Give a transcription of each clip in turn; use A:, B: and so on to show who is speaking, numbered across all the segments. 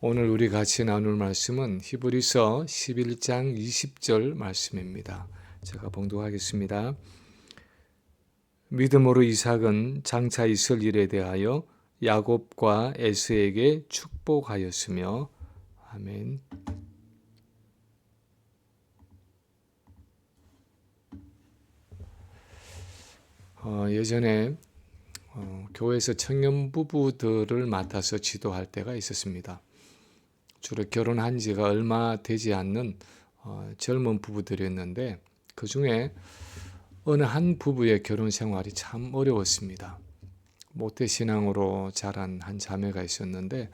A: 오늘 우리 같이 나눌 말씀은 히브리서 11장 20절 말씀입니다. 제가 봉독하겠습니다. 믿음으로 이삭은 장차 있을 일에 대하여 야곱과 에서에게 축복하였으며 아멘. 예전에 교회에서 청년 부부들을 맡아서 지도할 때가 있었습니다. 주로 결혼한 지가 얼마 되지 않는 젊은 부부들이었는데 그 중에 어느 한 부부의 결혼 생활이 참 어려웠습니다. 모태신앙으로 자란 한 자매가 있었는데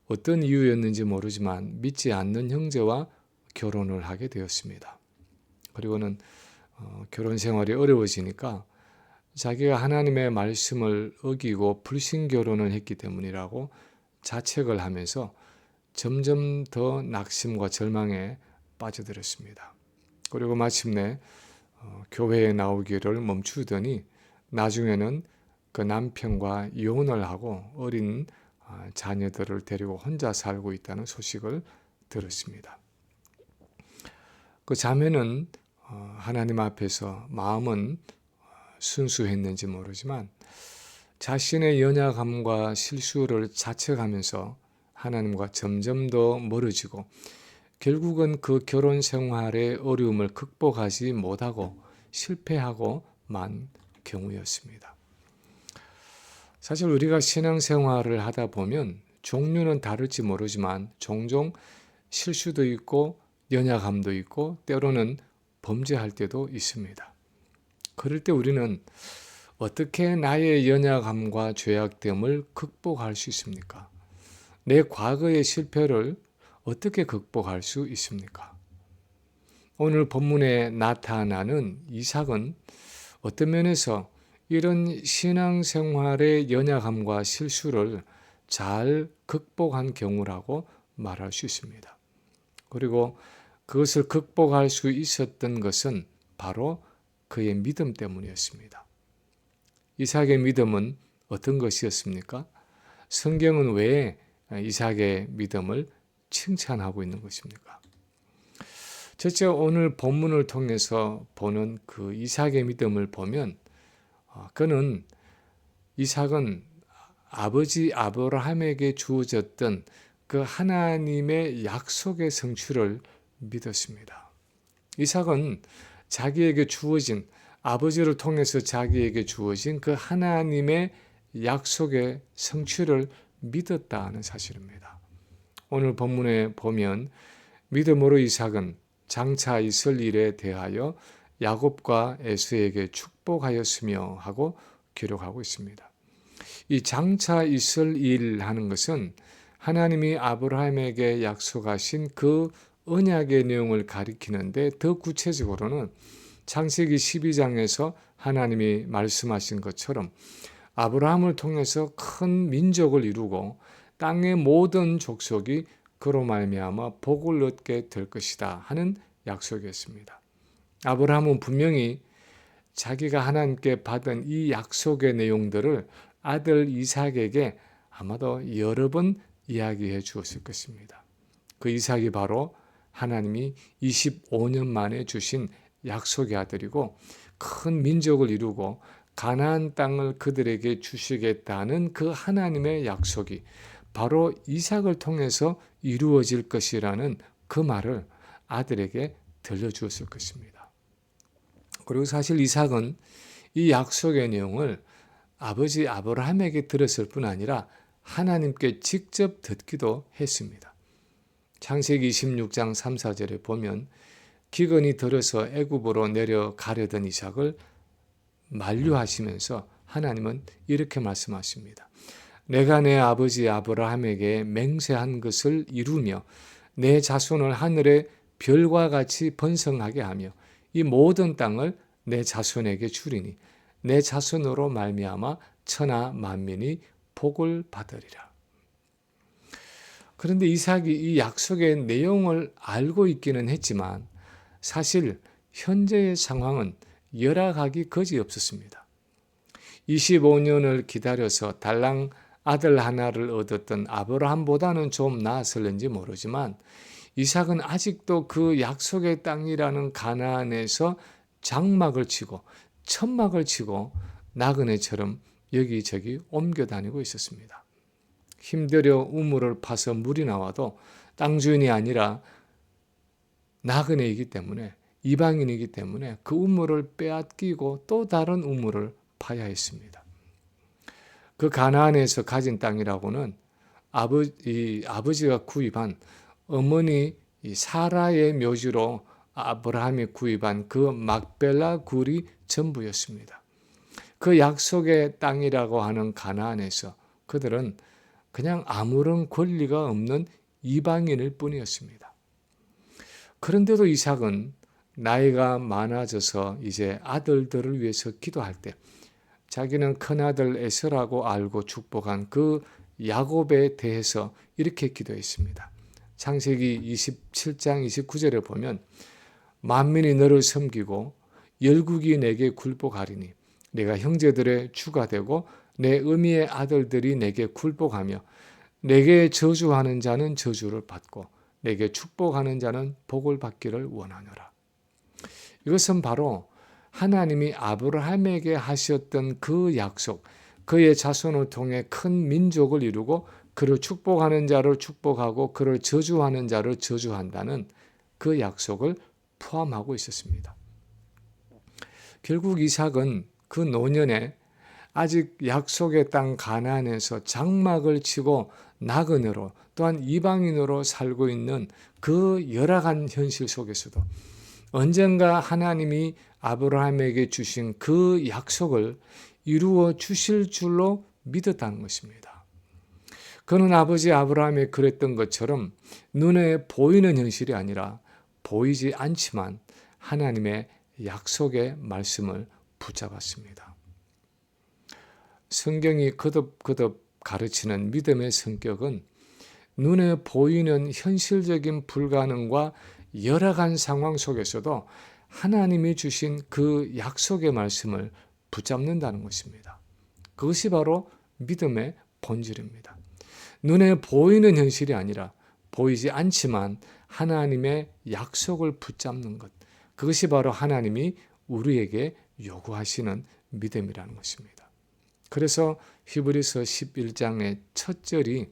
A: 어떤 이유였는지 모르지만 믿지 않는 형제와 결혼을 하게 되었습니다. 그리고는 결혼 생활이 어려워지니까 자기가 하나님의 말씀을 어기고 불신 결혼을 했기 때문이라고 자책을 하면서 점점 더 낙심과 절망에 빠져들었습니다. 그리고 마침내 교회에 나오기를 멈추더니 나중에는 그 남편과 이혼을 하고 어린 자녀들을 데리고 혼자 살고 있다는 소식을 들었습니다. 그 자매는 하나님 앞에서 마음은 순수했는지 모르지만 자신의 연약함과 실수를 자책하면서 하나님과 점점 더 멀어지고 결국은 그 결혼 생활의 어려움을 극복하지 못하고 실패하고 만 경우였습니다. 사실 우리가 신앙생활을 하다 보면 종류는 다를지 모르지만 종종 실수도 있고 연약함도 있고 때로는 범죄할 때도 있습니다. 그럴 때 우리는 어떻게 나의 연약함과 죄악됨을 극복할 수 있습니까? 내 과거의 실패를 어떻게 극복할 수 있습니까? 오늘 본문에 나타나는 이삭은 어떤 면에서 이런 신앙생활의 연약함과 실수를 잘 극복한 경우라고 말할 수 있습니다. 그리고 그것을 극복할 수 있었던 것은 바로 그의 믿음 때문이었습니다. 이삭의 믿음은 어떤 것이었습니까? 성경은 왜 이삭의 믿음을 칭찬하고 있는 것입니까? 첫째, 오늘 본문을 통해서 보는 그 이삭의 믿음을 보면 그는 이삭은 아버지 아브라함에게 주어졌던 그 하나님의 약속의 성취를 믿었습니다. 이삭은 자기에게 주어진 아버지를 통해서 자기에게 주어진 그 하나님의 약속의 성취를 믿었다는 사실입니다. 오늘 본문에 보면 믿음으로 이삭은 장차 있을 일에 대하여 야곱과 에서에게 축복하였으며 하고 기록하고 있습니다. 이 장차 있을 일 하는 것은 하나님이 아브라함에게 약속하신 그 언약의 내용을 가리키는데 더 구체적으로는 창세기 12장에서 하나님이 말씀하신 것처럼 아브라함을 통해서 큰 민족을 이루고 땅의 모든 족속이 그로 말미암아 복을 얻게 될 것이다 하는 약속이었습니다. 아브라함은 분명히 자기가 하나님께 받은 이 약속의 내용들을 아들 이삭에게 아마도 여러 번 이야기해 주었을 것입니다. 그 이삭이 바로 하나님이 25년 만에 주신 약속의 아들이고 큰 민족을 이루고 가나안 땅을 그들에게 주시겠다는 그 하나님의 약속이 바로 이삭을 통해서 이루어질 것이라는 그 말을 아들에게 들려주었을 것입니다. 그리고 사실 이삭은 이 약속의 내용을 아버지 아브라함에게 들었을 뿐 아니라 하나님께 직접 듣기도 했습니다. 창세기 26장 3, 4절에 보면 기근이 들어서 애굽으로 내려가려던 이삭을 만류하시면서 하나님은 이렇게 말씀하십니다. 내가 내 아버지 아브라함에게 맹세한 것을 이루며 내 자손을 하늘의 별과 같이 번성하게 하며 이 모든 땅을 내 자손에게 주리니 내 자손으로 말미암아 천하 만민이 복을 받으리라. 그런데 이삭이 이 약속의 내용을 알고 있기는 했지만 사실 현재의 상황은 열악하기 거지없었습니다. 25년을 기다려서 달랑 아들 하나를 얻었던 아브라함보다는 좀 나았을는지 모르지만 이삭은 아직도 그 약속의 땅이라는 가나안에서 장막을 치고 천막을 치고 나그네처럼 여기저기 옮겨 다니고 있었습니다. 힘들여 우물을 파서 물이 나와도 땅 주인이 아니라 나그네이기 때문에, 이방인이기 때문에 그 우물을 빼앗기고 또 다른 우물을 파야 했습니다. 그 가나안에서 가진 땅이라고는 아버지가 구입한 어머니 사라의 묘지로 아브라함이 구입한 그 막벨라 굴이 전부였습니다. 그 약속의 땅이라고 하는 가나안에서 그들은 그냥 아무런 권리가 없는 이방인일 뿐이었습니다. 그런데도 이삭은 나이가 많아져서 이제 아들들을 위해서 기도할 때 자기는 큰아들 에서라고 알고 축복한 그 야곱에 대해서 이렇게 기도했습니다. 창세기 27장 29절에 보면 만민이 너를 섬기고 열국이 내게 굴복하리니 내가 형제들의 주가 되고 내 어미의 아들들이 내게 굴복하며 내게 저주하는 자는 저주를 받고 내게 축복하는 자는 복을 받기를 원하노라. 이것은 바로 하나님이 아브라함에게 하셨던 그 약속, 그의 자손을 통해 큰 민족을 이루고 그를 축복하는 자를 축복하고 그를 저주하는 자를 저주한다는 그 약속을 포함하고 있었습니다. 결국 이삭은 그 노년에 아직 약속의 땅 가나안에서 장막을 치고 나그네로 또한 이방인으로 살고 있는 그 열악한 현실 속에서도 언젠가 하나님이 아브라함에게 주신 그 약속을 이루어 주실 줄로 믿었다는 것입니다. 그는 아버지 아브라함이 그랬던 것처럼 눈에 보이는 현실이 아니라 보이지 않지만 하나님의 약속의 말씀을 붙잡았습니다. 성경이 거듭거듭 가르치는 믿음의 성격은 눈에 보이는 현실적인 불가능과 열악한 상황 속에서도 하나님이 주신 그 약속의 말씀을 붙잡는다는 것입니다. 그것이 바로 믿음의 본질입니다. 눈에 보이는 현실이 아니라 보이지 않지만 하나님의 약속을 붙잡는 것. 그것이 바로 하나님이 우리에게 요구하시는 믿음이라는 것입니다. 그래서 히브리서 11장의 첫 절이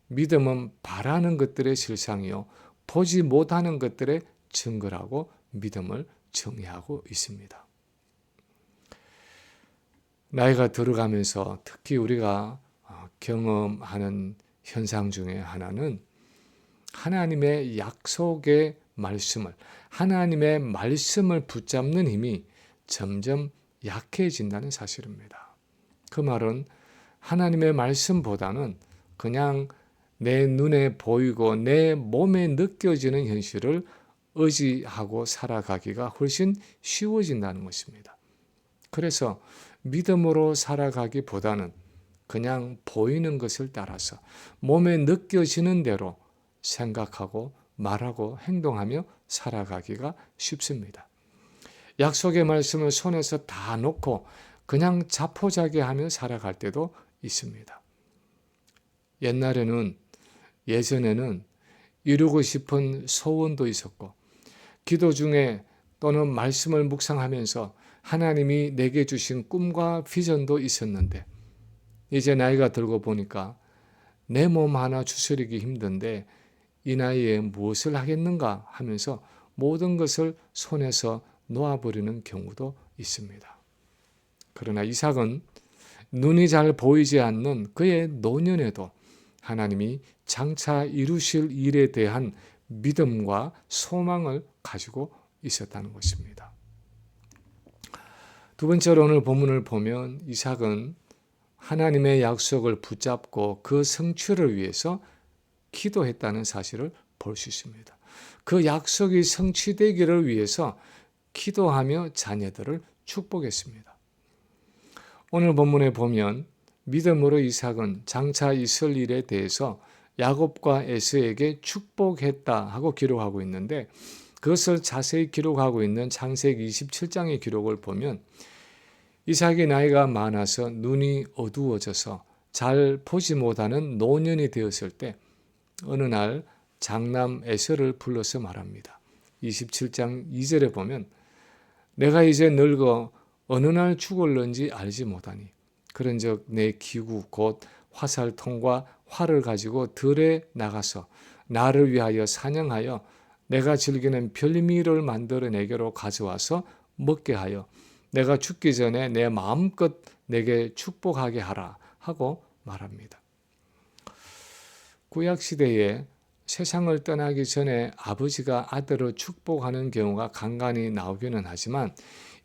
A: 믿음은 바라는 것들의 실상이요 보지 못하는 것들의 증거라고 믿음을 정의하고 있습니다. 나이가 들어가면서 특히 우리가 경험하는 현상 중에 하나는 하나님의 약속의 말씀을, 하나님의 말씀을 붙잡는 힘이 점점 약해진다는 사실입니다. 그 말은 하나님의 말씀보다는 그냥 내 눈에 보이고 내 몸에 느껴지는 현실을 의지하고 살아가기가 훨씬 쉬워진다는 것입니다. 그래서 믿음으로 살아가기보다는 그냥 보이는 것을 따라서 몸에 느껴지는 대로 생각하고 말하고 행동하며 살아가기가 쉽습니다. 약속의 말씀을 손에서 다 놓고 그냥 자포자기하며 살아갈 때도 있습니다. 예전에는 이루고 싶은 소원도 있었고 기도 중에 또는 말씀을 묵상하면서 하나님이 내게 주신 꿈과 비전도 있었는데 이제 나이가 들고 보니까 내 몸 하나 추스리기 힘든데 이 나이에 무엇을 하겠는가 하면서 모든 것을 손에서 놓아버리는 경우도 있습니다. 그러나 이삭은 눈이 잘 보이지 않는 그의 노년에도 하나님이 장차 이루실 일에 대한 믿음과 소망을 가지고 있었다는 것입니다. 두 번째로 오늘 본문을 보면 이삭은 하나님의 약속을 붙잡고 그 성취를 위해서 기도했다는 사실을 볼 수 있습니다. 그 약속이 성취되기를 위해서 기도하며 자녀들을 축복했습니다. 오늘 본문에 보면 믿음으로 이삭은 장차 있을 일에 대해서 야곱과 에서에게 축복했다 하고 기록하고 있는데 그것을 자세히 기록하고 있는 창세기 27장의 기록을 보면 이삭이 나이가 많아서 눈이 어두워져서 잘 보지 못하는 노년이 되었을 때 어느 날 장남 에서를 불러서 말합니다. 27장 2절에 보면 내가 이제 늙어 어느 날 죽을는지 알지 못하니 그런즉 내 기구 곧 화살통과 활을 가지고 들에 나가서 나를 위하여 사냥하여 내가 즐기는 별미를 만들어 내게로 가져와서 먹게 하여 내가 죽기 전에 내 마음껏 내게 축복하게 하라 하고 말합니다. 구약시대에 세상을 떠나기 전에 아버지가 아들을 축복하는 경우가 간간히 나오기는 하지만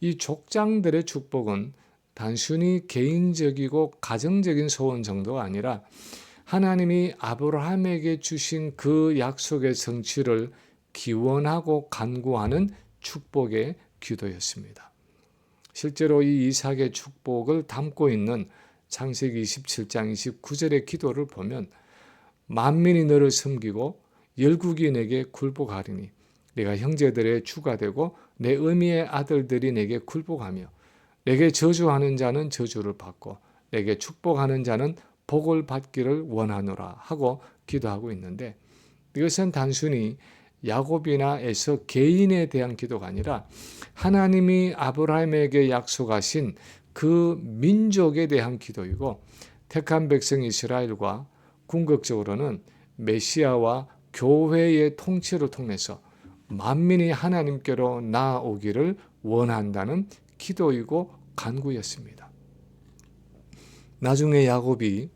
A: 이 족장들의 축복은 단순히 개인적이고 가정적인 소원 정도가 아니라 하나님이 아브라함에게 주신 그 약속의 성취를 기원하고 간구하는 축복의 기도였습니다. 실제로 이 이삭의 축복을 담고 있는 창세기 27장 29절의 기도를 보면 만민이 너를 섬기고 열국이 내게 굴복하리니 네가 형제들의 주가 되고 내 어미의 아들들이 내게 굴복하며 내게 저주하는 자는 저주를 받고 내게 축복하는 자는 복을 받기를 원하노라 하고 기도하고 있는데 이것은 단순히 야곱이나 에서 개인에 대한 기도가 아니라 하나님이 아브라함에게 약속하신 그 민족에 대한 기도이고 택한 백성 이스라엘과 궁극적으로는 메시아와 교회의 통치를 통해서 만민이 하나님께로 나아오기를 원한다는 기도이고 간구였습니다. 나중에 야곱이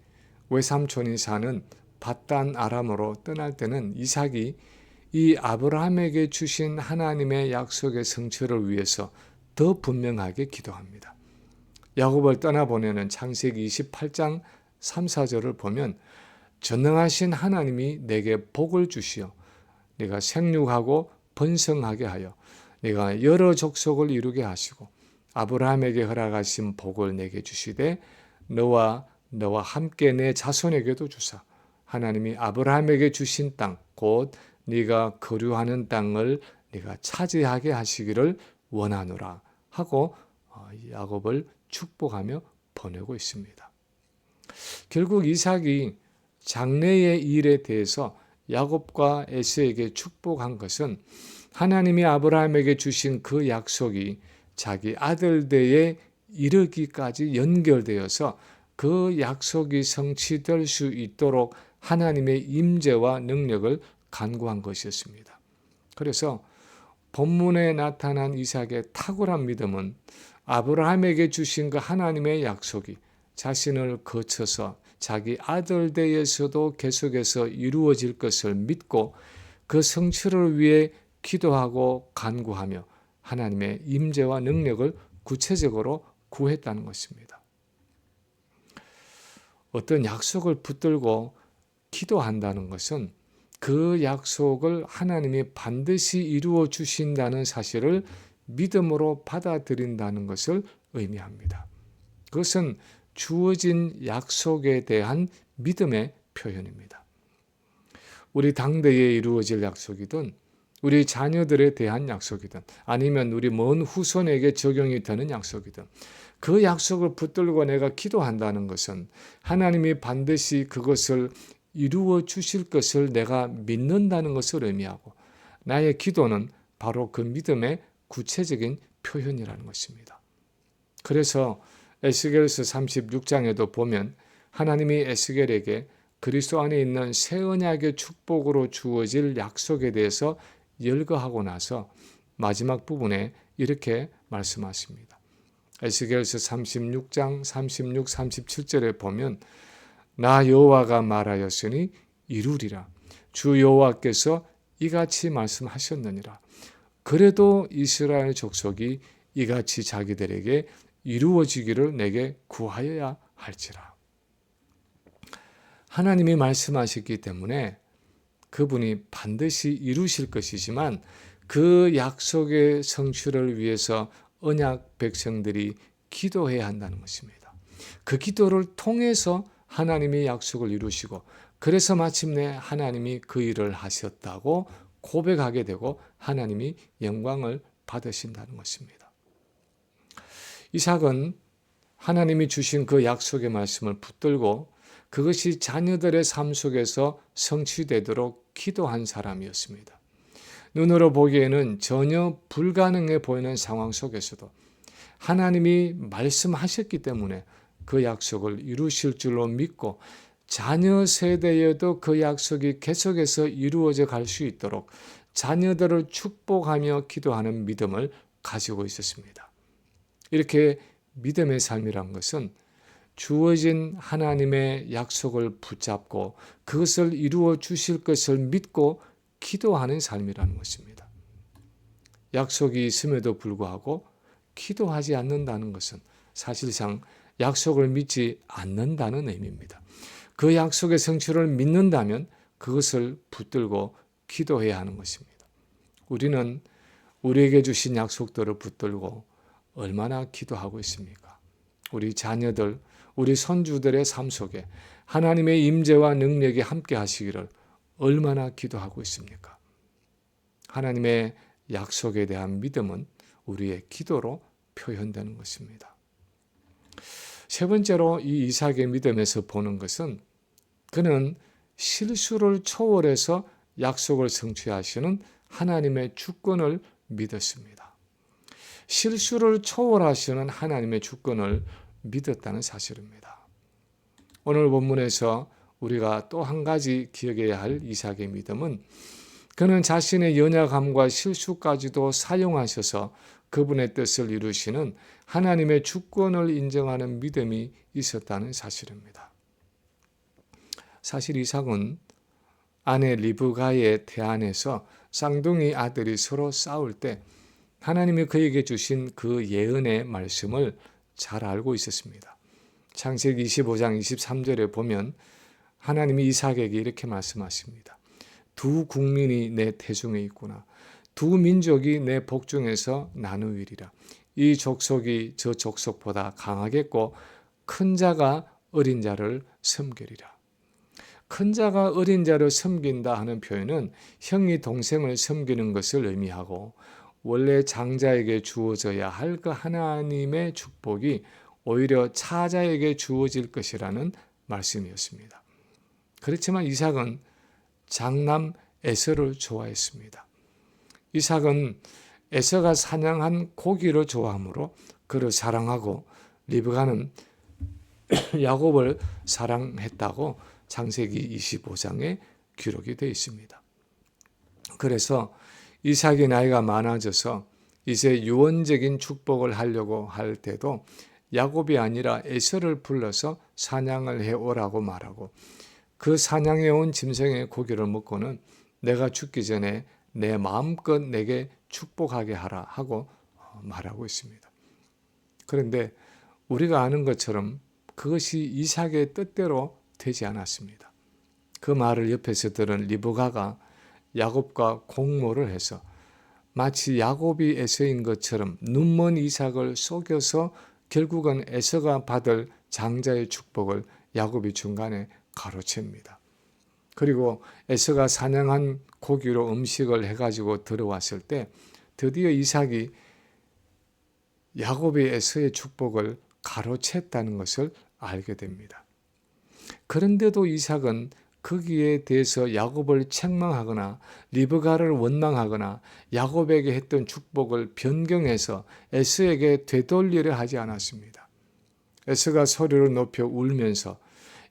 A: 외삼촌이 사는 밧단 아람으로 떠날 때는 이삭이 이 아브라함에게 주신 하나님의 약속의 성취를 위해서 더 분명하게 기도합니다. 야곱을 떠나보내는 창세기 28장 3, 4절을 보면 전능하신 하나님이 내게 복을 주시어 내가 생육하고 번성하게 하여 내가 여러 족속을 이루게 하시고 아브라함에게 허락하신 복을 내게 주시되 너와 함께 내 자손에게도 주사 하나님이 아브라함에게 주신 땅 곧 네가 거류하는 땅을 네가 차지하게 하시기를 원하노라 하고 야곱을 축복하며 보내고 있습니다. 결국 이삭이 장래의 일에 대해서 야곱과 에서에게 축복한 것은 하나님이 아브라함에게 주신 그 약속이 자기 아들들에 이르기까지 연결되어서 그 약속이 성취될 수 있도록 하나님의 임재와 능력을 간구한 것이었습니다. 그래서 본문에 나타난 이삭의 탁월한 믿음은 아브라함에게 주신 그 하나님의 약속이 자신을 거쳐서 자기 아들들에서도 계속해서 이루어질 것을 믿고 그 성취를 위해 기도하고 간구하며 하나님의 임재와 능력을 구체적으로 구했다는 것입니다. 어떤 약속을 붙들고 기도한다는 것은 그 약속을 하나님이 반드시 이루어 주신다는 사실을 믿음으로 받아들인다는 것을 의미합니다. 그것은 주어진 약속에 대한 믿음의 표현입니다. 우리 당대에 이루어질 약속이든 우리 자녀들에 대한 약속이든 아니면 우리 먼 후손에게 적용이 되는 약속이든 그 약속을 붙들고 내가 기도한다는 것은 하나님이 반드시 그것을 이루어 주실 것을 내가 믿는다는 것을 의미하고 나의 기도는 바로 그 믿음의 구체적인 표현이라는 것입니다. 그래서 에스겔서 36장에도 보면 하나님이 에스겔에게 그리스도 안에 있는 새 언약의 축복으로 주어질 약속에 대해서 열거하고 나서 마지막 부분에 이렇게 말씀하십니다. 에스겔서 36장 36, 37절에 보면 나 여호와가 말하였으니 이루리라. 주 여호와께서 이같이 말씀하셨느니라. 그래도 이스라엘 족속이 이같이 자기들에게 이루어지기를 내게 구하여야 할지라. 하나님이 말씀하셨기 때문에 그분이 반드시 이루실 것이지만 그 약속의 성취를 위해서 언약 백성들이 기도해야 한다는 것입니다. 그 기도를 통해서 하나님이 약속을 이루시고 그래서 마침내 하나님이 그 일을 하셨다고 고백하게 되고 하나님이 영광을 받으신다는 것입니다. 이삭은 하나님이 주신 그 약속의 말씀을 붙들고 그것이 자녀들의 삶 속에서 성취되도록 기도한 사람이었습니다. 눈으로 보기에는 전혀 불가능해 보이는 상황 속에서도 하나님이 말씀하셨기 때문에 그 약속을 이루실 줄로 믿고 자녀 세대에도 그 약속이 계속해서 이루어져 갈 수 있도록 자녀들을 축복하며 기도하는 믿음을 가지고 있었습니다. 이렇게 믿음의 삶이란 것은 주어진 하나님의 약속을 붙잡고 그것을 이루어 주실 것을 믿고 기도하는 삶이라는 것입니다. 약속이 있음에도 불구하고 기도하지 않는다는 것은 사실상 약속을 믿지 않는다는 의미입니다. 그 약속의 성취를 믿는다면 그것을 붙들고 기도해야 하는 것입니다. 우리는 우리에게 주신 약속들을 붙들고 얼마나 기도하고 있습니까? 우리 자녀들, 우리 손주들의 삶 속에 하나님의 임재와 능력이 함께 하시기를 얼마나 기도하고 있습니까? 하나님의 약속에 대한 믿음은 우리의 기도로 표현되는 것입니다. 세 번째로 이 이삭의 믿음에서 보는 것은 그는 실수를 초월해서 약속을 성취하시는 하나님의 주권을 믿었습니다. 실수를 초월하시는 하나님의 주권을 믿었다는 사실입니다. 오늘 본문에서 우리가 또 한 가지 기억해야 할 이삭의 믿음은 그는 자신의 연약함과 실수까지도 사용하셔서 그분의 뜻을 이루시는 하나님의 주권을 인정하는 믿음이 있었다는 사실입니다. 사실 이삭은 아내 리브가의 태안에서 쌍둥이 아들이 서로 싸울 때 하나님이 그에게 주신 그 예언의 말씀을 잘 알고 있었습니다. 창세기 25장 23절에 보면 하나님이 이삭에게 이렇게 말씀하십니다. 두 국민이 내 태중에 있구나. 두 민족이 내 복중에서 나누리라. 이 족속이 저 족속보다 강하겠고 큰 자가 어린 자를 섬기리라. 큰 자가 어린 자를 섬긴다 하는 표현은 형이 동생을 섬기는 것을 의미하고 원래 장자에게 주어져야 할 그 하나님의 축복이 오히려 차자에게 주어질 것이라는 말씀이었습니다. 그렇지만 이삭은 장남 에서를 좋아했습니다. 이삭은 에서가 사냥한 고기를 좋아하므로 그를 사랑하고 리브가는 야곱을 사랑했다고 창세기 25장에 기록이 되어 있습니다. 그래서 이삭이 나이가 많아져서 이제 유언적인 축복을 하려고 할 때도 야곱이 아니라 에서를 불러서 사냥을 해오라고 말하고 그 사냥해온 짐승의 고기를 먹고는 내가 죽기 전에 내 마음껏 내게 축복하게 하라 하고 말하고 있습니다. 그런데 우리가 아는 것처럼 그것이 이삭의 뜻대로 되지 않았습니다. 그 말을 옆에서 들은 리브가가 야곱과 공모를 해서 마치 야곱이 에서인 것처럼 눈먼 이삭을 속여서 결국은 에서가 받을 장자의 축복을 야곱이 중간에 가로챕니다. 그리고 에서가 사냥한 고기로 음식을 해가지고 들어왔을 때 드디어 이삭이 야곱이 에서의 축복을 가로챘다는 것을 알게 됩니다. 그런데도 이삭은 거기에 대해서 야곱을 책망하거나 리브가를 원망하거나 야곱에게 했던 축복을 변경해서 에서에게 되돌리려 하지 않았습니다. 에서가 소리를 높여 울면서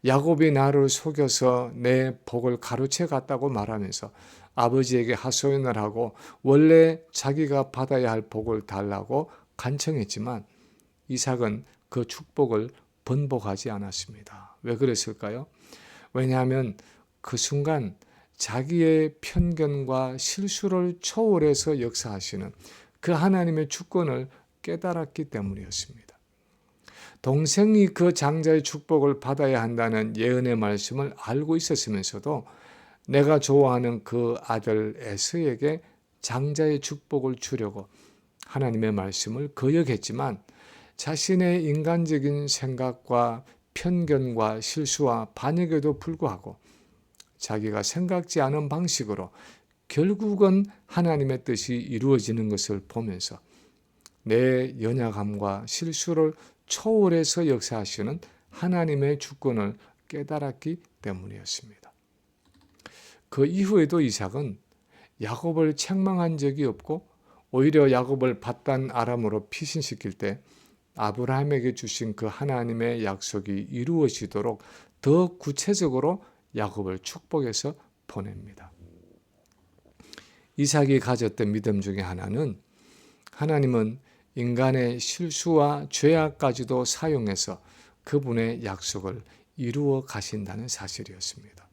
A: 야곱이 나를 속여서 내 복을 가로채 갔다고 말하면서 아버지에게 하소연을 하고 원래 자기가 받아야 할 복을 달라고 간청했지만 이삭은 그 축복을 번복하지 않았습니다. 왜 그랬을까요? 왜냐하면 그 순간 자기의 편견과 실수를 초월해서 역사하시는 그 하나님의 주권을 깨달았기 때문이었습니다. 동생이 그 장자의 축복을 받아야 한다는 예언의 말씀을 알고 있었으면서도 내가 좋아하는 그 아들 에서에게 장자의 축복을 주려고 하나님의 말씀을 거역했지만 자신의 인간적인 생각과 편견과 실수와 반역에도 불구하고 자기가 생각지 않은 방식으로 결국은 하나님의 뜻이 이루어지는 것을 보면서 내 연약함과 실수를 초월해서 역사하시는 하나님의 주권을 깨달았기 때문이었습니다. 그 이후에도 이삭은 야곱을 책망한 적이 없고 오히려 야곱을 밧단 아람으로 피신시킬 때 아브라함에게 주신 그 하나님의 약속이 이루어지도록 더 구체적으로 야곱을 축복해서 보냅니다. 이삭이 가졌던 믿음 중에 하나는 하나님은 인간의 실수와 죄악까지도 사용해서 그분의 약속을 이루어 가신다는 사실이었습니다.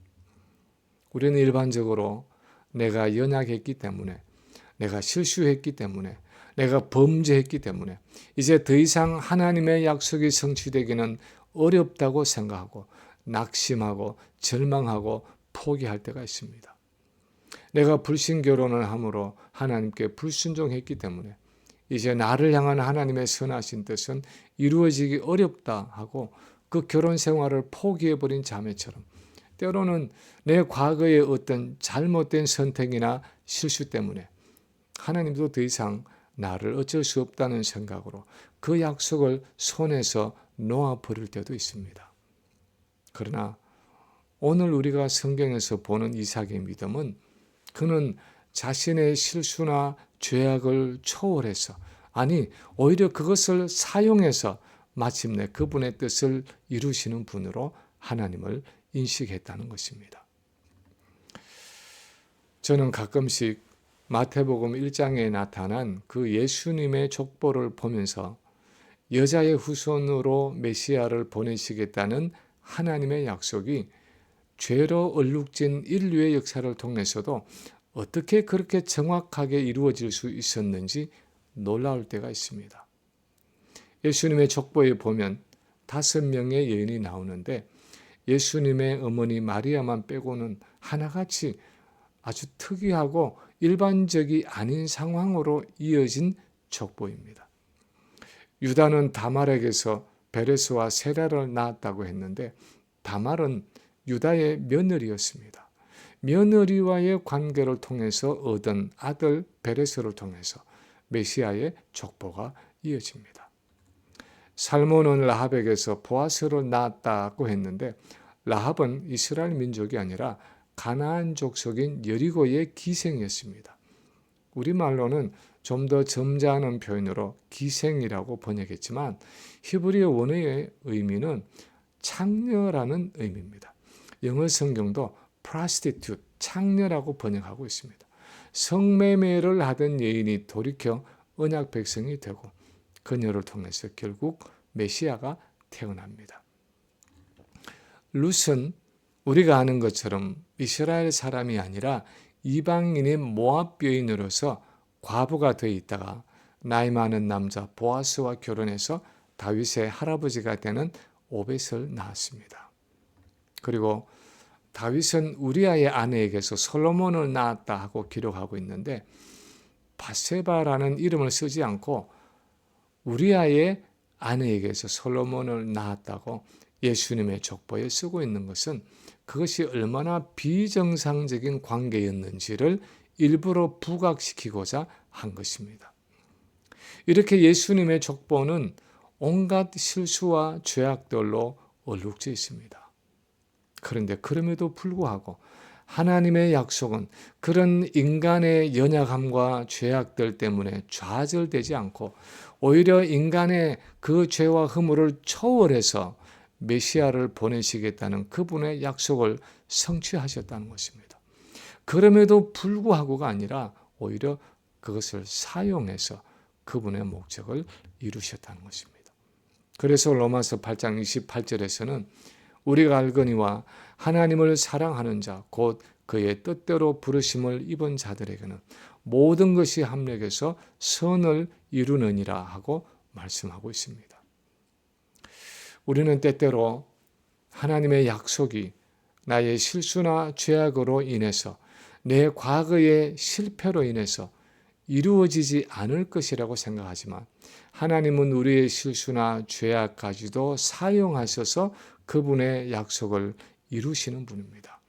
A: 우리는 일반적으로 내가 연약했기 때문에, 내가 실수했기 때문에, 내가 범죄했기 때문에 이제 더 이상 하나님의 약속이 성취되기는 어렵다고 생각하고 낙심하고 절망하고 포기할 때가 있습니다. 내가 불신결혼을 함으로 하나님께 불순종했기 때문에 이제 나를 향한 하나님의 선하신 뜻은 이루어지기 어렵다 하고 그 결혼 생활을 포기해버린 자매처럼 때로는 내 과거의 어떤 잘못된 선택이나 실수 때문에 하나님도 더 이상 나를 어쩔 수 없다는 생각으로 그 약속을 손에서 놓아버릴 때도 있습니다. 그러나 오늘 우리가 성경에서 보는 이삭의 믿음은 그는 자신의 실수나 죄악을 초월해서 아니 오히려 그것을 사용해서 마침내 그분의 뜻을 이루시는 분으로 하나님을 인식했다는 것입니다. 저는 가끔씩 마태복음 1장에 나타난 그 예수님의 족보를 보면서 여자의 후손으로 메시아를 보내시겠다는 하나님의 약속이 죄로 얼룩진 인류의 역사를 통해서도 어떻게 그렇게 정확하게 이루어질 수 있었는지 놀라울 때가 있습니다. 예수님의 족보에 보면 5명의 여인이 나오는데 예수님의 어머니 마리아만 빼고는 하나같이 아주 특이하고 일반적이 아닌 상황으로 이어진 족보입니다. 유다는 다말에게서 베레스와 세라를 낳았다고 했는데 다말은 유다의 며느리였습니다. 며느리와의 관계를 통해서 얻은 아들 베레스를 통해서 메시아의 족보가 이어집니다. 살몬은 라합에게서 보아스를 낳았다고 했는데 라합은 이스라엘 민족이 아니라 가나안 족속인 여리고의 기생이었습니다. 우리말로는 좀 더 점잖은 표현으로 기생이라고 번역했지만 히브리어 원어의 의미는 창녀라는 의미입니다. 영어 성경도 prostitute, 창녀라고 번역하고 있습니다. 성매매를 하던 여인이 돌이켜 언약 백성이 되고 그녀를 통해서 결국 메시아가 태어납니다. 룻은 우리가 아는 것처럼 이스라엘 사람이 아니라 이방인의 모압 여인으로서 과부가 되어 있다가 나이 많은 남자 보아스와 결혼해서 다윗의 할아버지가 되는 오벳을 낳았습니다. 그리고 다윗은 우리아의 아내에게서 솔로몬을 낳았다 하고 기록하고 있는데 바세바라는 이름을 쓰지 않고 우리아의 아내에게서 솔로몬을 낳았다고 예수님의 족보에 쓰고 있는 것은 그것이 얼마나 비정상적인 관계였는지를 일부러 부각시키고자 한 것입니다. 이렇게 예수님의 족보는 온갖 실수와 죄악들로 얼룩져 있습니다. 그런데 그럼에도 불구하고 하나님의 약속은 그런 인간의 연약함과 죄악들 때문에 좌절되지 않고 오히려 인간의 그 죄와 허물을 초월해서 메시아를 보내시겠다는 그분의 약속을 성취하셨다는 것입니다. 그럼에도 불구하고가 아니라 오히려 그것을 사용해서 그분의 목적을 이루셨다는 것입니다. 그래서 로마서 8장 28절에서는 우리가 알거니와 하나님을 사랑하는 자 곧 그의 뜻대로 부르심을 입은 자들에게는 모든 것이 합력해서 선을 이루느니라 하고 말씀하고 있습니다. 우리는 때때로 하나님의 약속이 나의 실수나 죄악으로 인해서 내 과거의 실패로 인해서 이루어지지 않을 것이라고 생각하지만 하나님은 우리의 실수나 죄악까지도 사용하셔서 그분의 약속을 이루시는 분입니다.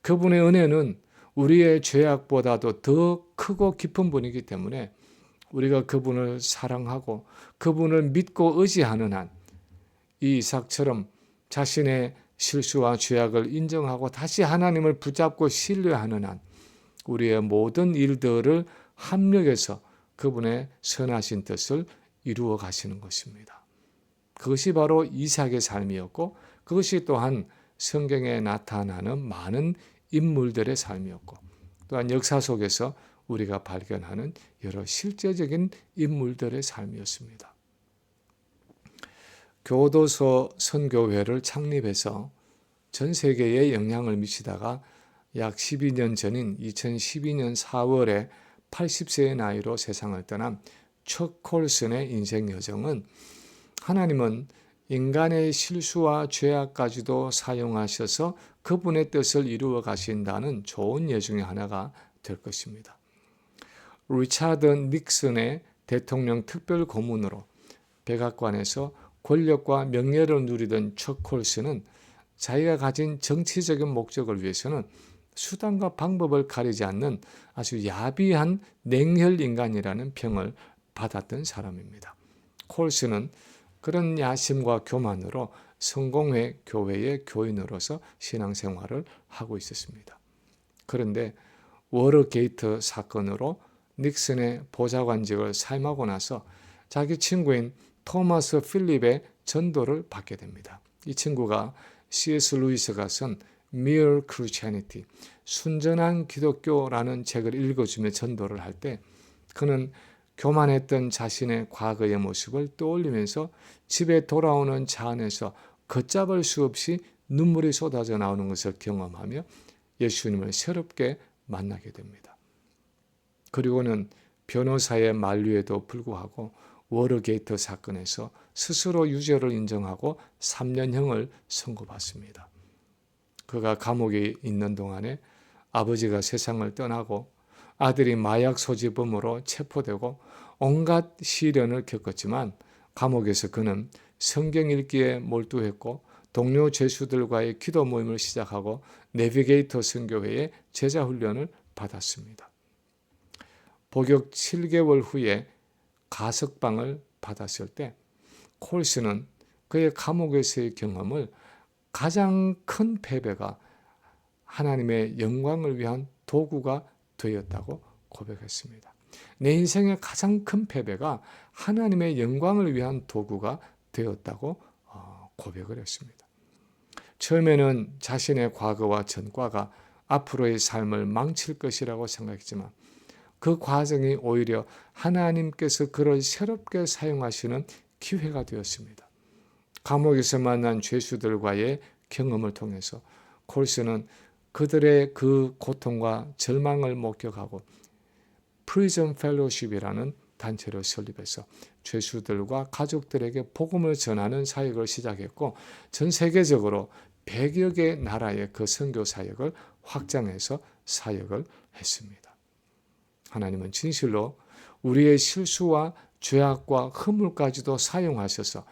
A: 그분의 은혜는 우리의 죄악보다도 더 크고 깊은 분이기 때문에 우리가 그분을 사랑하고 그분을 믿고 의지하는 한 이 이삭처럼 자신의 실수와 죄악을 인정하고 다시 하나님을 붙잡고 신뢰하는 한 우리의 모든 일들을 합력해서 그분의 선하신 뜻을 이루어 가시는 것입니다. 그것이 바로 이삭의 삶이었고 그것이 또한 성경에 나타나는 많은 인물들의 삶이었고 또한 역사 속에서 우리가 발견하는 여러 실제적인 인물들의 삶이었습니다. 교도소 선교회를 창립해서 전 세계에 영향을 미치다가 약 12년 전인 2012년 4월에 80세의 나이로 세상을 떠난 척 콜슨의 인생 여정은 하나님은 인간의 실수와 죄악까지도 사용하셔서 그분의 뜻을 이루어 가신다는 좋은 예 중에 하나가 될 것입니다. 리차드 닉슨의 대통령 특별 고문으로 백악관에서 권력과 명예를 누리던 척 콜슨은 자기가 가진 정치적인 목적을 위해서는 수단과 방법을 가리지 않는 아주 야비한 냉혈 인간이라는 평을 받았던 사람입니다. 콜슨은 그런 야심과 교만으로 성공회 교회의 교인으로서 신앙생활을 하고 있었습니다. 그런데 워터게이트 사건으로 닉슨의 보좌관직을 사임하고 나서 자기 친구인 토마스 필립의 전도를 받게 됩니다. 이 친구가 C.S. 루이스가 쓴 Mere Christianity, 순전한 기독교라는 책을 읽어주며 전도를 할 때 그는 교만했던 자신의 과거의 모습을 떠올리면서 집에 돌아오는 차 안에서 걷잡을 수 없이 눈물이 쏟아져 나오는 것을 경험하며 예수님을 새롭게 만나게 됩니다. 그리고는 변호사의 만류에도 불구하고 워터게이트 사건에서 스스로 유죄를 인정하고 3년형을 선고받습니다. 그가 감옥에 있는 동안에 아버지가 세상을 떠나고 아들이 마약 소지범으로 체포되고 온갖 시련을 겪었지만 감옥에서 그는 성경 읽기에 몰두했고 동료 죄수들과의 기도 모임을 시작하고 내비게이터 선교회의 제자 훈련을 받았습니다. 복역 7개월 후에 가석방을 받았을 때 콜슨은 그의 감옥에서의 경험을 가장 큰 패배가 하나님의 영광을 위한 도구가 되었다고 고백했습니다. 내 인생의 가장 큰 패배가 하나님의 영광을 위한 도구가 되었다고 고백을 했습니다. 처음에는 자신의 과거와 전과가 앞으로의 삶을 망칠 것이라고 생각했지만 그 과정이 오히려 하나님께서 그를 새롭게 사용하시는 기회가 되었습니다. 감옥에서 만난 죄수들과의 경험을 통해서 콜슨은 그들의 그 고통과 절망을 목격하고 프리즌 펠로십이라는 단체를 설립해서 죄수들과 가족들에게 복음을 전하는 사역을 시작했고 전 세계적으로 100여 개 나라의 그 선교 사역을 확장해서 사역을 했습니다. 하나님은 진실로 우리의 실수와 죄악과 허물까지도 사용하셔서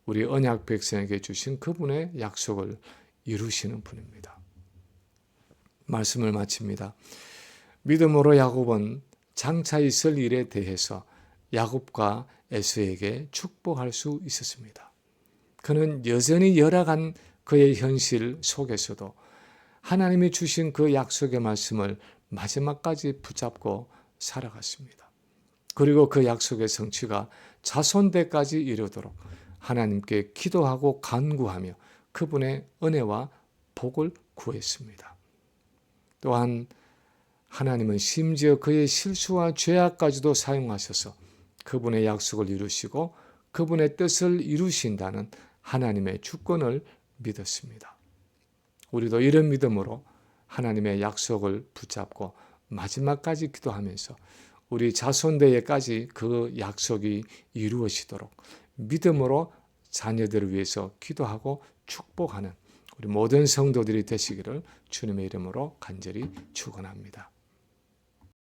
A: 우리 언약 백성에게 주신 그분의 약속을 이루시는 분입니다. 말씀을 마칩니다. 믿음으로 야곱은 장차 있을 일에 대해서 야곱과 에서에게 축복할 수 있었습니다. 그는 여전히 열악한 그의 현실 속에서도 하나님이 주신 그 약속의 말씀을 마지막까지 붙잡고 살아갔습니다. 그리고 그 약속의 성취가 자손대까지 이르도록 하나님께 기도하고 간구하며 그분의 은혜와 복을 구했습니다. 또한 하나님은 심지어 그의 실수와 죄악까지도 사용하셔서 그분의 약속을 이루시고 그분의 뜻을 이루신다는 하나님의 주권을 믿었습니다. 우리도 이런 믿음으로 하나님의 약속을 붙잡고 마지막까지 기도하면서 우리 자손대에까지 그 약속이 이루어지도록 믿음으로 자녀들을 위해서 기도하고 축복하는 우리 모든 성도들이 되시기를 주님의 이름으로 간절히 축원합니다.